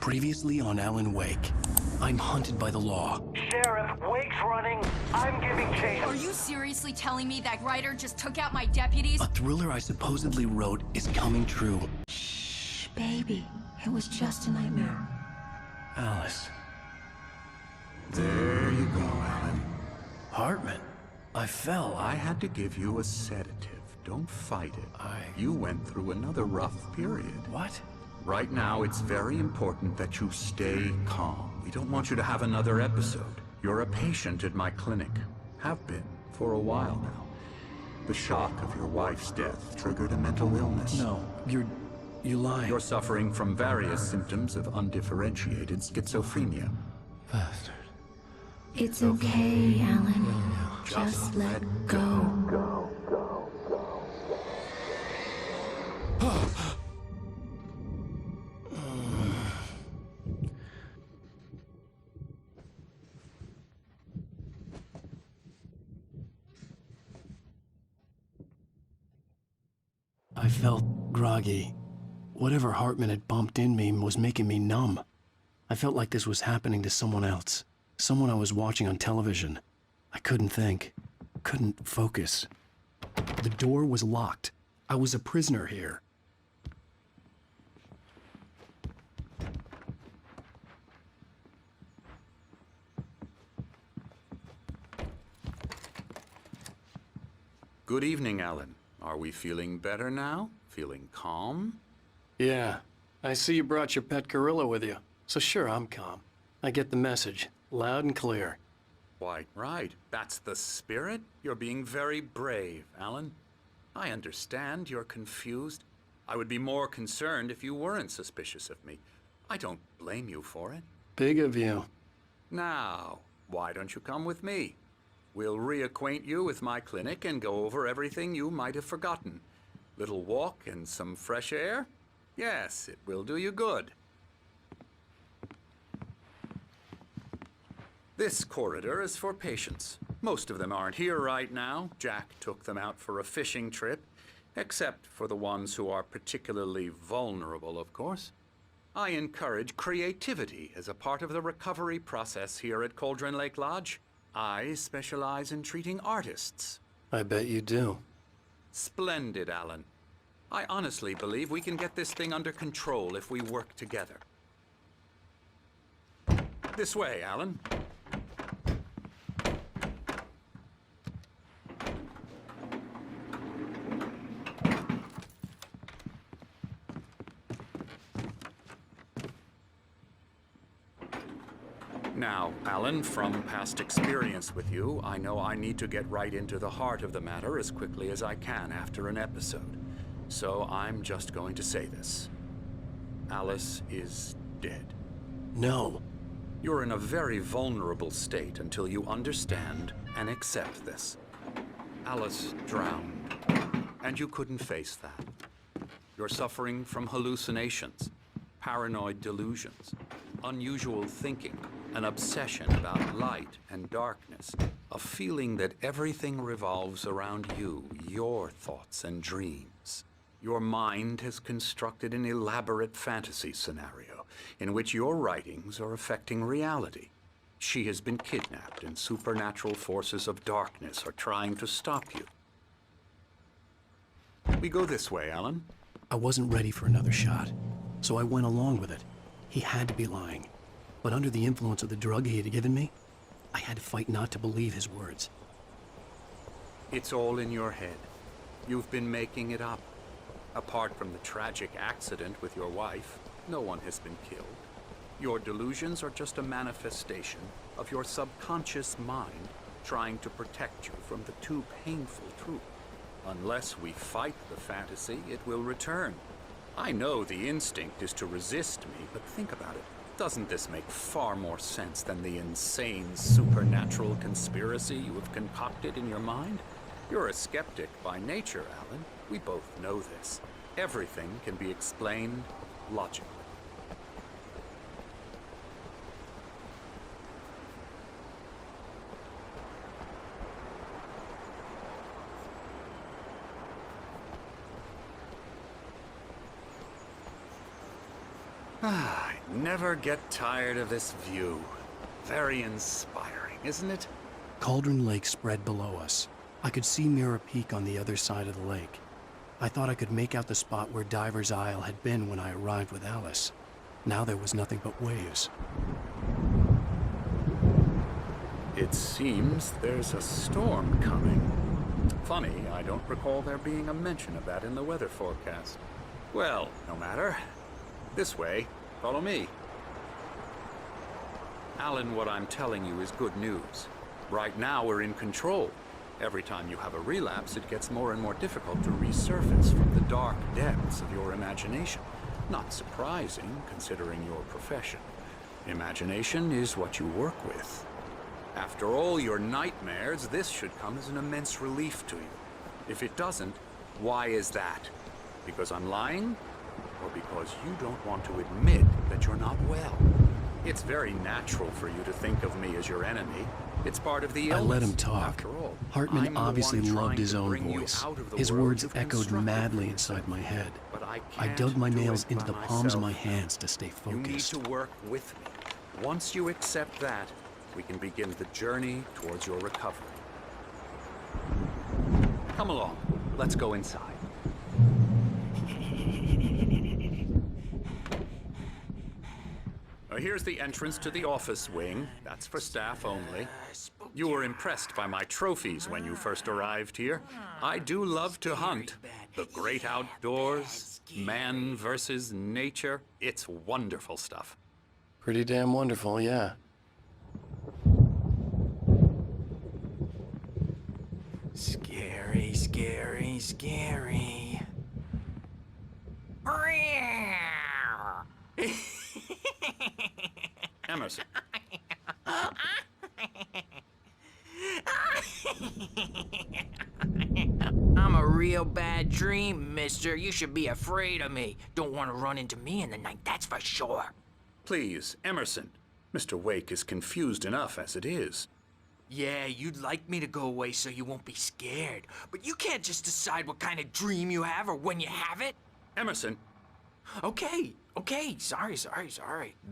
Previously on Alan Wake. I'm hunted by the law. Sheriff, Wake's running. I'm giving chase. Are you seriously telling me that writer just took out my deputies? A thriller I supposedly wrote is coming true. Shh, baby. It was just a nightmare. Alice. There you go, Alan. Hartman. I fell. I had to give you a sedative. Don't fight it. You went through another rough period. What? Right now, it's very important that you stay calm. We don't want you to have another episode. You're a patient at my clinic. Have been for a while now. The shock of your wife's death triggered a mental illness. No, you lied. You're suffering from various symptoms of undifferentiated schizophrenia. Bastard. It's okay, Alan. Just let go. I felt groggy. Whatever Hartman had bumped in me was making me numb. I felt like this was happening to someone else. Someone I was watching on television. I couldn't think. Couldn't focus. The door was locked. I was a prisoner here. Good evening, Alan. Are we feeling better now? Feeling calm? Yeah. I see you brought your pet gorilla with you. So sure, I'm calm. I get the message. Loud and clear. Why, right. That's the spirit. You're being very brave, Alan. I understand you're confused. I would be more concerned if you weren't suspicious of me. I don't blame you for it. Big of you. Now, why don't you come with me? We'll reacquaint you with my clinic and go over everything you might have forgotten. Little walk and some fresh air? Yes, it will do you good. This corridor is for patients. Most of them aren't here right now. Jack took them out for a fishing trip, except for the ones who are particularly vulnerable, of course. I encourage creativity as a part of the recovery process here at Cauldron Lake Lodge. I specialize in treating artists. I bet you do. Splendid, Alan. I honestly believe we can get this thing under control if we work together. This way, Alan. Now, Alan, from past experience with you, I know I need to get right into the heart of the matter as quickly as I can after an episode. So I'm just going to say this. Alice is dead. No. You're in a very vulnerable state until you understand and accept this. Alice drowned, and you couldn't face that. You're suffering from hallucinations, paranoid delusions, unusual thinking, an obsession about light and darkness, a feeling that everything revolves around you, your thoughts and dreams. Your mind has constructed an elaborate fantasy scenario in which your writings are affecting reality. She has been kidnapped and supernatural forces of darkness are trying to stop you. We go this way, Alan. I wasn't ready for another shot, so I went along with it. He had to be lying. But under the influence of the drug he had given me, I had to fight not to believe his words. It's all in your head. You've been making it up. Apart from the tragic accident with your wife, no one has been killed. Your delusions are just a manifestation of your subconscious mind trying to protect you from the too painful truth. Unless we fight the fantasy, it will return. I know the instinct is to resist me, but think about it. Doesn't this make far more sense than the insane supernatural conspiracy you have concocted in your mind? You're a skeptic by nature, Alan. We both know this. Everything can be explained logically. I never get tired of this view. Very inspiring, isn't it? Cauldron Lake spread below us. I could see Mirror Peak on the other side of the lake. I thought I could make out the spot where Diver's Isle had been when I arrived with Alice. Now there was nothing but waves. It seems there's a storm coming. Funny, I don't recall there being a mention of that in the weather forecast. Well, no matter. This way. Follow me. Alan, what I'm telling you is good news. Right now we're in control. Every time you have a relapse, it gets more and more difficult to resurface from the dark depths of your imagination. Not surprising, considering your profession. Imagination is what you work with. After all your nightmares, this should come as an immense relief to you. If it doesn't, why is that? Because I'm lying? Or because you don't want to admit that you're not well? It's very natural for you to think of me as your enemy. It's part of the illness. I let him talk. After all, Hartman I'm the obviously one loved trying his to own bring you voice. out of the His world words you've echoed constructed madly for inside yourself. my head. But I I can't dug my do nails it into by the palms of myself. my hands to stay You need focused. to work with me. Once you accept that, we can begin the journey towards your recovery. Come along. Let's go inside. Here's the entrance to the office wing. That's for staff only. You were impressed by my trophies when you first arrived here. I do love to hunt. The great outdoors, man versus nature. It's wonderful stuff. Pretty damn wonderful, yeah. Scary, scary, scary. Emerson. I'm a real bad dream, mister. You should be afraid of me. Don't want to run into me in the night, that's for sure. Please, Emerson. Mr. Wake is confused enough as it is. Yeah, you'd like me to go away so you won't be scared. But you can't just decide what kind of dream you have or when you have it. Emerson, Okay. Sorry.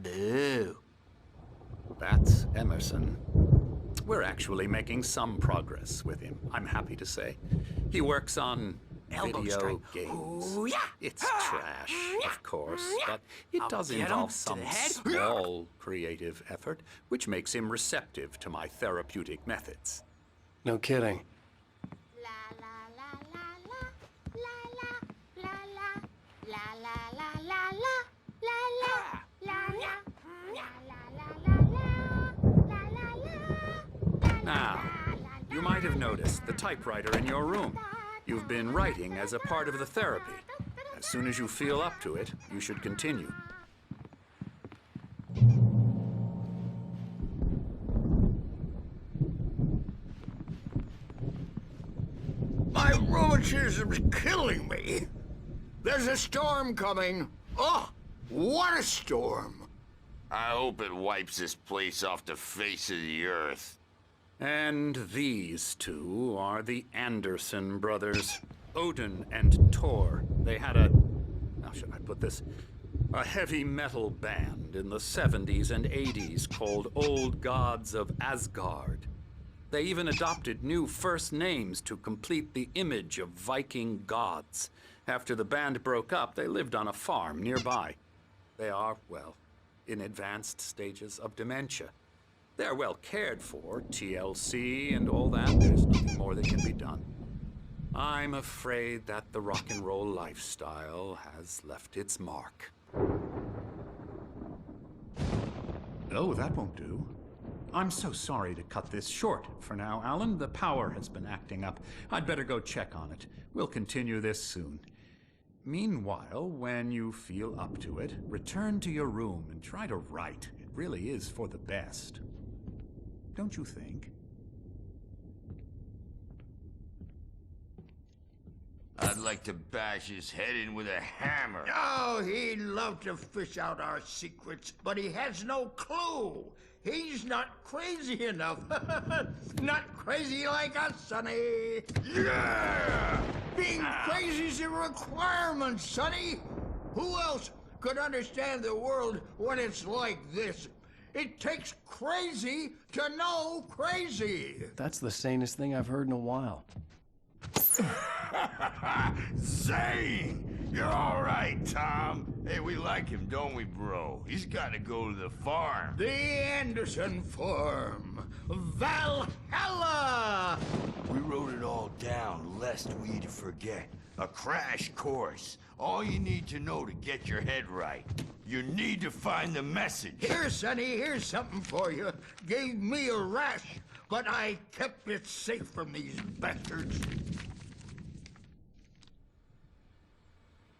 Boo. that's Emerson. We're actually making some progress with him, I'm happy to say. He works on Elbow video strike. games. Ooh, yeah. It's trash, of course, but it I'll does get him involve to some the head. small creative effort, which makes him receptive to my therapeutic methods. No kidding. Now, you might have noticed the typewriter in your room. You've been writing as a part of the therapy. As soon as you feel up to it, you should continue. My rheumatism's killing me. There's a storm coming. Oh, what a storm. I hope it wipes this place off the face of the earth. And these two are the Anderson brothers, Odin and Tor. They had a, how should I put this? A heavy metal band in the 70s and 80s called Old Gods of Asgard. They even adopted new first names to complete the image of Viking gods. After the band broke up, they lived on a farm nearby. They are, well, in advanced stages of dementia. They're well cared for, TLC and all that. There's nothing more that can be done. I'm afraid that the rock and roll lifestyle has left its mark. Oh, that won't do. I'm so sorry to cut this short for now, Alan. The power has been acting up. I'd better go check on it. We'll continue this soon. Meanwhile, when you feel up to it, return to your room and try to write. It really is for the best. Don't you think? I'd like to bash his head in with a hammer. Oh, he'd love to fish out our secrets, but he has no clue. He's not crazy enough. Not crazy like us, Sonny. Yeah! Being crazy's a requirement, Sonny. Who else could understand the world when it's like this. It takes crazy to know crazy. That's the sanest thing I've heard in a while. Zane! You're all right, Tom. Hey, we like him, don't we, bro? He's got to go to the farm. The Anderson Farm. Valhalla! We wrote it all down, lest we forget. A crash course. All you need to know to get your head right. You need to find the message. Here, Sonny, here's something for you. Gave me a rash, but I kept it safe from these bastards.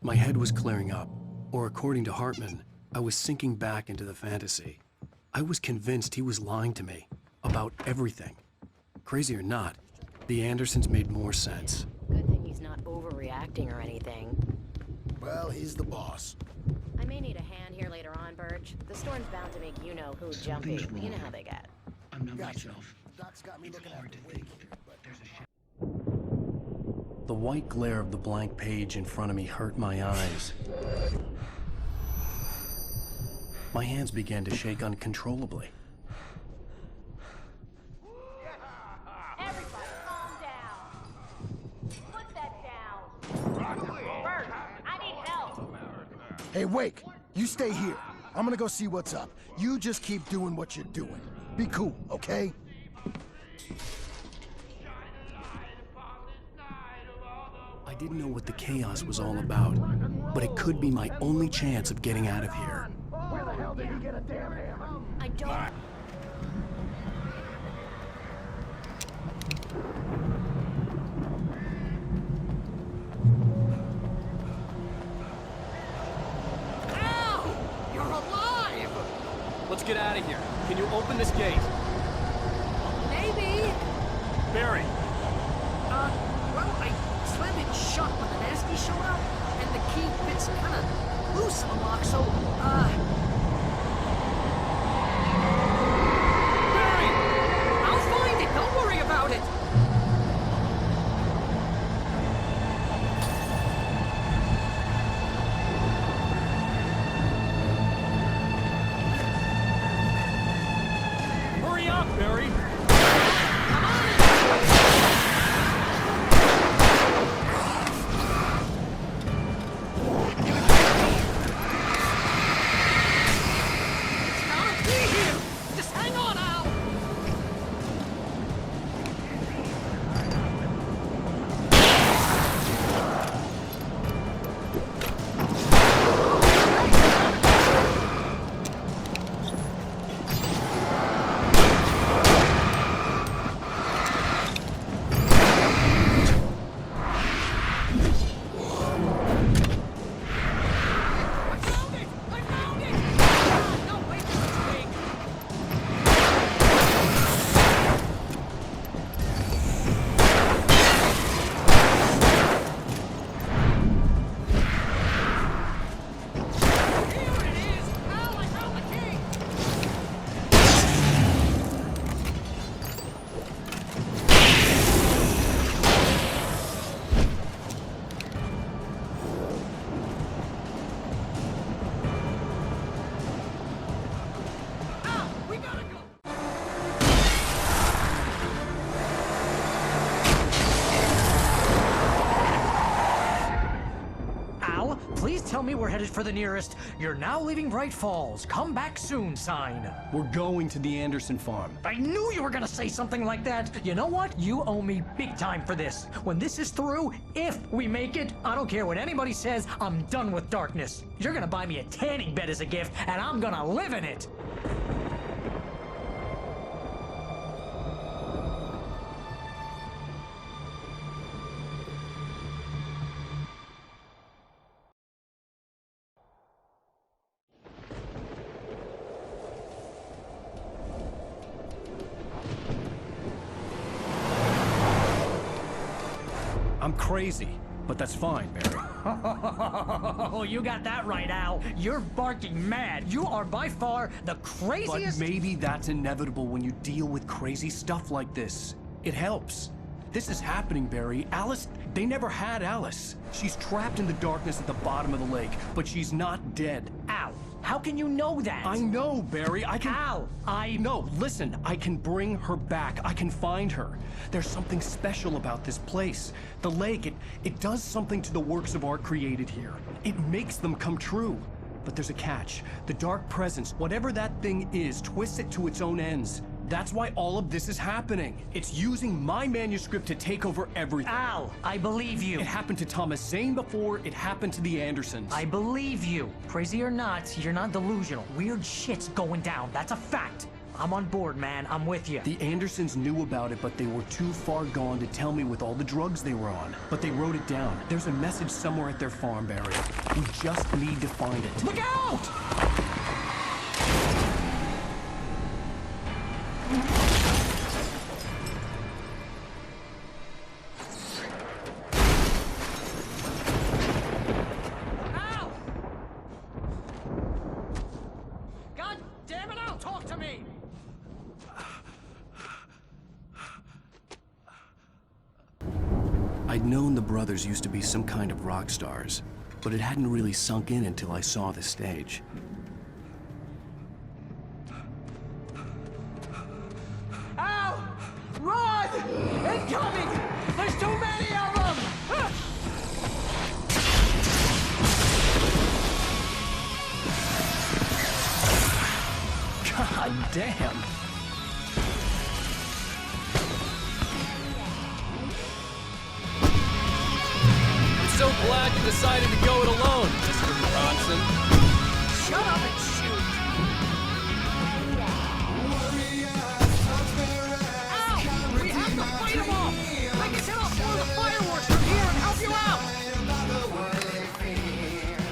My head was clearing up, or according to Hartman, I was sinking back into the fantasy. I was convinced he was lying to me about everything. Crazy or not, the Andersons made more sense. Good thing he's not overreacting or anything. Well, he's the boss. I may need a hand here later on, Birch. The storm's bound to make you-know-who jumpy. You know how they get. I'm not myself. Doc's got me looking hard to think, but there's a The white glare of the blank page in front of me hurt my eyes. My hands began to shake uncontrollably. Everybody, calm down. Put that down. Bert, I need help. Hey, Wake, you stay here. I'm gonna go see what's up. You just keep doing what you're doing. Be cool, okay? I didn't know what the chaos was all about, but it could be my only chance of getting out of here. Where the hell did he get a damn hammer? I don't... Ow! You're alive! Let's get out of here. Can you open this gate? Maybe. Barry! Well, I slammed it shut when the nasty showed up, and the key fits kind of loose on the lock, so, Barry! I'll find it, don't worry about it! Hurry up, Barry! Please tell me we're headed for the nearest "You're now leaving Bright Falls. Come back soon" sign. We're going to the Anderson farm. I knew you were gonna say something like that. You know what? You owe me big time for this. When this is through, if we make it, I don't care what anybody says, I'm done with darkness. You're gonna buy me a tanning bed as a gift, and I'm gonna live in it. I'm crazy, but that's fine, Barry. Oh, you got that right, Al. You're barking mad. You are by far the craziest... But maybe that's inevitable when you deal with crazy stuff like this. It helps. this is happening, Barry. Alice, they never had Alice. She's trapped in the darkness at the bottom of the lake, but she's not dead. Al, how can you know that? I know, Barry. I can... Al, No, listen. I can bring her back. I can find her. There's something special about this place. The lake, it does something to the works of art created here. It makes them come true. But there's a catch. The dark presence, whatever that thing is, twists it to its own ends. That's why all of this is happening. It's using my manuscript to take over everything. Al, I believe you. It happened to Thomas Zane before, it happened to the Andersons. I believe you. Crazy or not, you're not delusional. Weird shit's going down. That's a fact. I'm on board, man. I'm with you. The Andersons knew about it, but they were too far gone to tell me with all the drugs they were on. But they wrote it down. There's a message somewhere at their farm, Barry. We just need to find it. Look out! Al! God damn it, Al, talk to me! I'd known the brothers used to be some kind of rock stars, but it hadn't really sunk in until I saw the stage. Al! Run! Incoming! There's too many of them! God damn! I'm so glad you decided to go it alone, Mr. Bronson. Shut up and shoot! Al! We have to fight them off! I can set off more of the fireworks from here and help you out!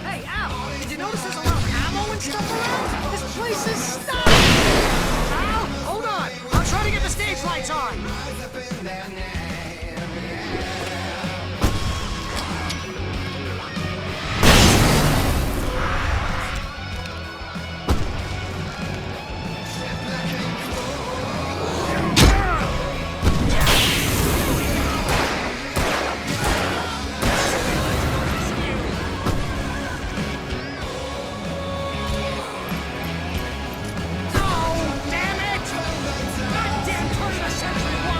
Hey, Al! Did you notice there's a lot of ammo and stuff around? This place is stuck! Al! Hold on! I'll try to get the stage lights on! Oh, damn it! Goddamn 20th century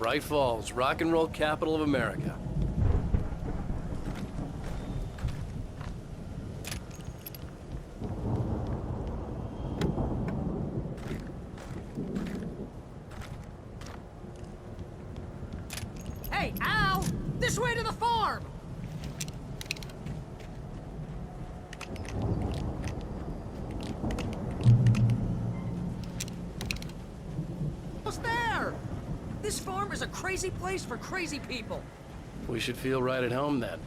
Bright Falls, rock and roll capital of America. Hey, Al! This way to the farm! What's there? This farm is a crazy place for crazy people. We should feel right at home then.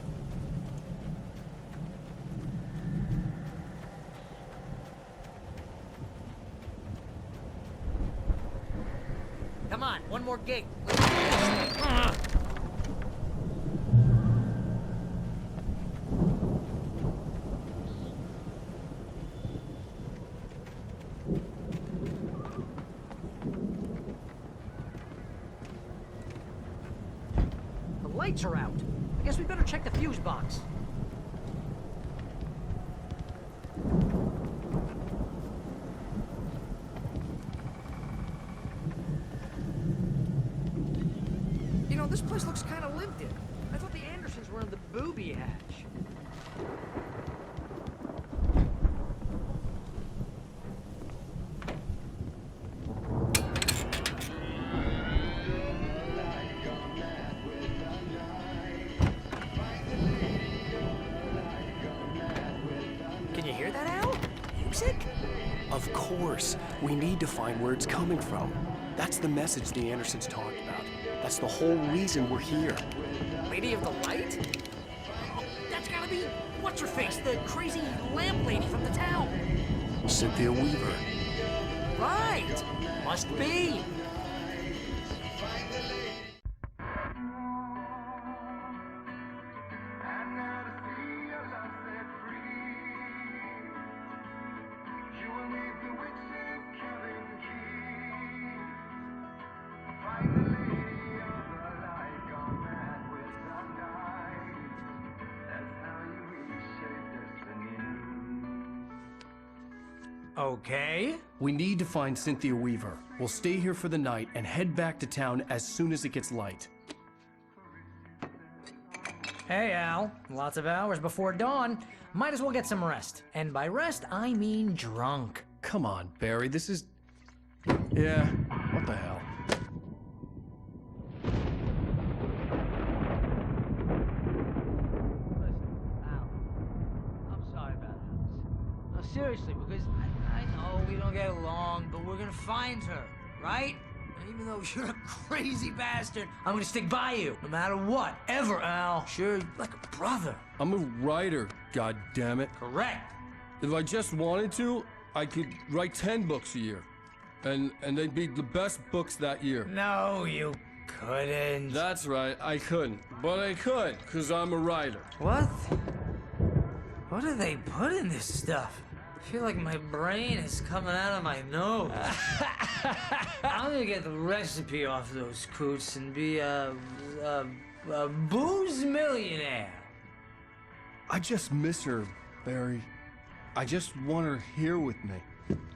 Come on, one more gate. The lights are out. I guess we better check the fuse box. You know, this place looks kind of lived in. I thought the Andersons were in the booby hatch. Can you hear that, Al? Music? Of course. We need to find where it's coming from. That's the message the Andersons talked about. That's the whole reason we're here. Lady of the Light? Oh, that's gotta be what's-her-face, the crazy lamp lady from the town. Cynthia Weaver. Right! Must be. Okay. We need to find Cynthia Weaver. We'll stay here for the night and head back to town as soon as it gets light. Hey, Al. Lots of hours before dawn. Might as well get some rest. And by rest, I mean drunk. Come on, Barry, this is... Yeah, what the hell? I'm sorry about this. No, seriously, because I know we don't get along, but we're gonna find her, right? And even though you're a crazy bastard, I'm gonna stick by you, no matter what, ever, Al. Sure, like a brother. I'm a writer, goddammit. Correct. If I just wanted to, I could write 10 books a year. And they'd be the best books that year. No, you couldn't. That's right, I couldn't. But I could, because I'm a writer. What? What do they put in this stuff? I feel like my brain is coming out of my nose. I'm gonna get the recipe off those coots and be a booze millionaire. I just miss her, Barry. I just want her here with me.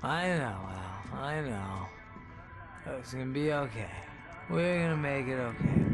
I know, Al. I know. It's gonna be okay. We're gonna make it okay.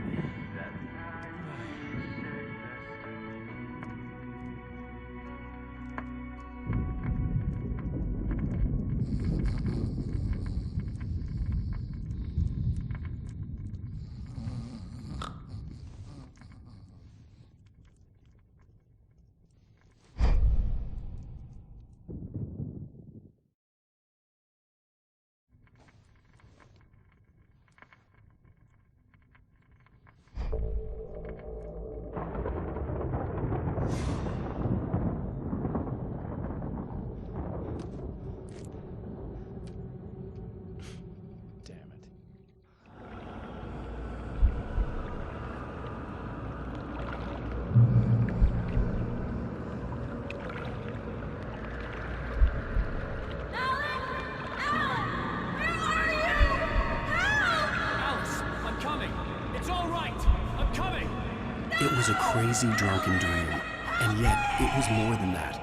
It was a crazy drunken dream, and yet it was more than that.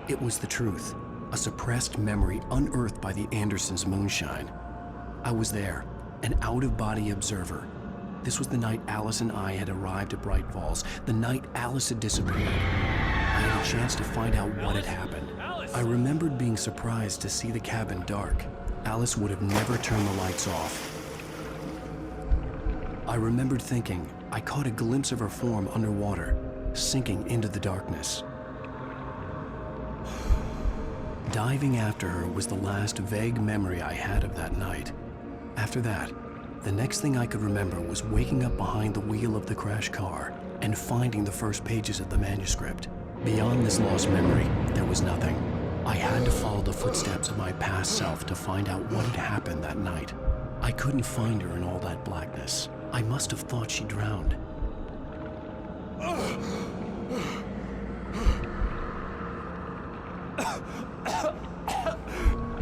It was the truth, a suppressed memory unearthed by the Andersons' moonshine. I was there, an out-of-body observer, This was the night Alice and I had arrived at Bright Falls, the night Alice had disappeared. I had a chance to find out what had happened. I remembered being surprised to see the cabin dark. Alice would have never turned the lights off. I remembered thinking I caught a glimpse of her form underwater, sinking into the darkness. Diving after her was the last vague memory I had of that night. After that, the next thing I could remember was waking up behind the wheel of the crashed car and finding the first pages of the manuscript. Beyond this lost memory, there was nothing. I had to follow the footsteps of my past self to find out what had happened that night. I couldn't find her in all that blackness. I must have thought she drowned.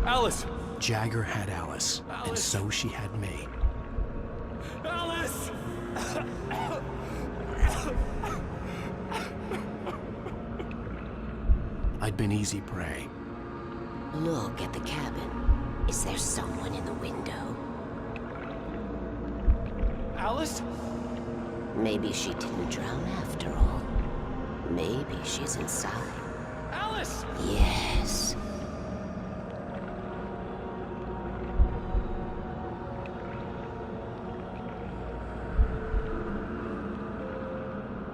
Alice! Jagger had Alice, and so she had me. Alice! I'd been easy prey. Look at the cabin. Is there someone in the window? Alice? Maybe she didn't drown after all. Maybe she's inside. Alice! Yes.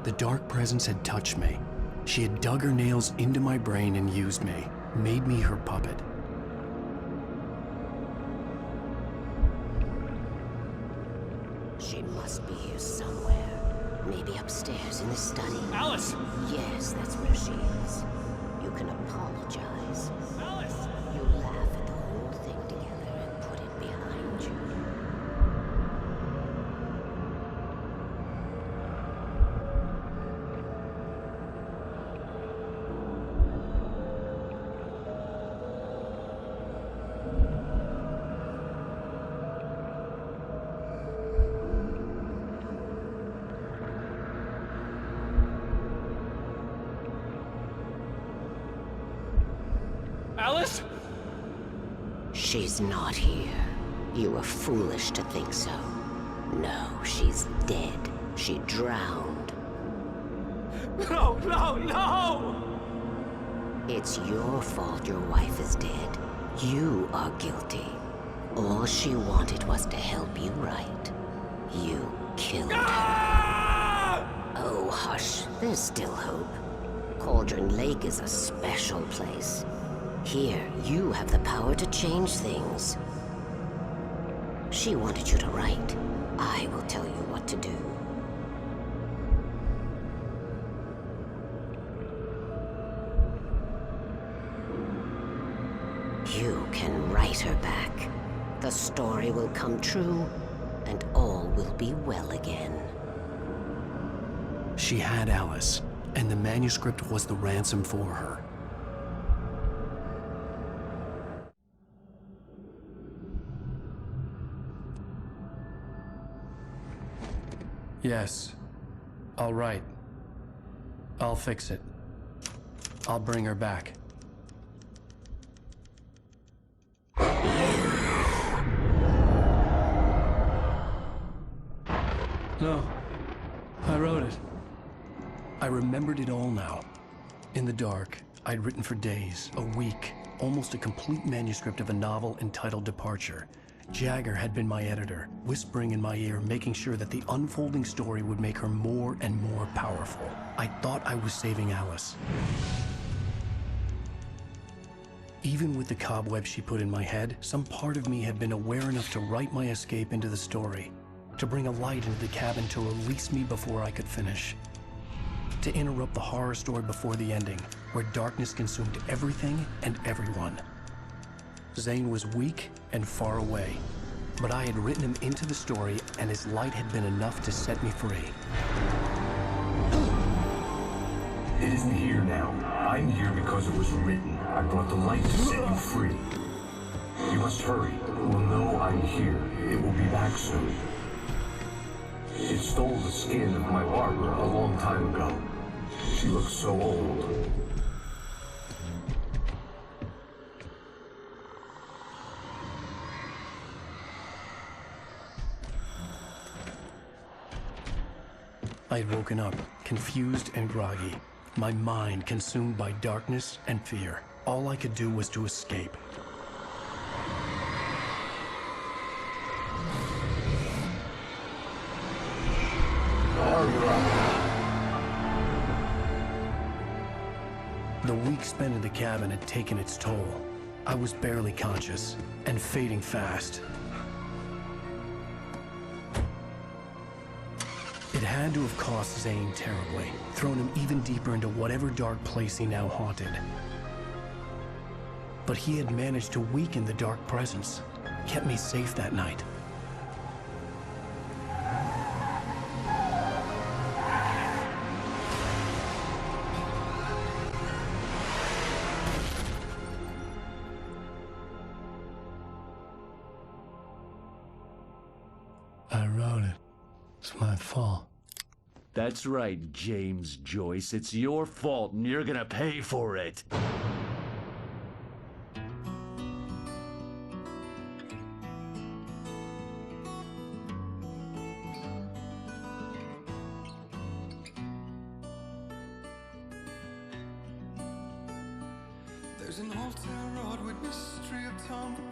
The dark presence had touched me. She had dug her nails into my brain and used me, made me her puppet. She must be here somewhere. Maybe upstairs in the study. Alice! Yes, that's where she is. You can apologize. Alice! You laugh at the whole thing together and put it behind you. Alice? She's not here. You were foolish to think so. No, she's dead. She drowned. No, no, no! It's your fault your wife is dead. You are guilty. All she wanted was to help you right. You killed her. Oh, hush. There's still hope. Cauldron Lake is a special place. Here, you have the power to change things. She wanted you to write. I will tell you what to do. You can write her back. The story will come true, and all will be well again. She had Alice, and the manuscript was the ransom for her. Yes. All right. I'll fix it. I'll bring her back. No. I wrote it. I remembered it all now. In the dark, I'd written for days, a week, almost a complete manuscript of a novel entitled Departure. Jagger had been my editor, whispering in my ear, making sure that the unfolding story would make her more and more powerful. I thought I was saving Alice. Even with the cobwebs she put in my head, some part of me had been aware enough to write my escape into the story, to bring a light into the cabin to release me before I could finish, to interrupt the horror story before the ending, where darkness consumed everything and everyone. Zane was weak and far away, but I had written him into the story, and his light had been enough to set me free. It isn't here now. I'm here because it was written. I brought the light to set you free. You must hurry. We'll know I'm here. It will be back soon. It stole the skin of my barber a long time ago. She looks so old. I had woken up, confused and groggy, my mind consumed by darkness and fear. All I could do was to escape. The week spent in the cabin had taken its toll. I was barely conscious, and fading fast. It had to have cost Zane terribly, thrown him even deeper into whatever dark place he now haunted. But he had managed to weaken the dark presence, kept me safe that night. I wrote it. It's my fault. That's right, James Joyce. It's your fault, and you're gonna pay for it. There's an old town road with mystery of town.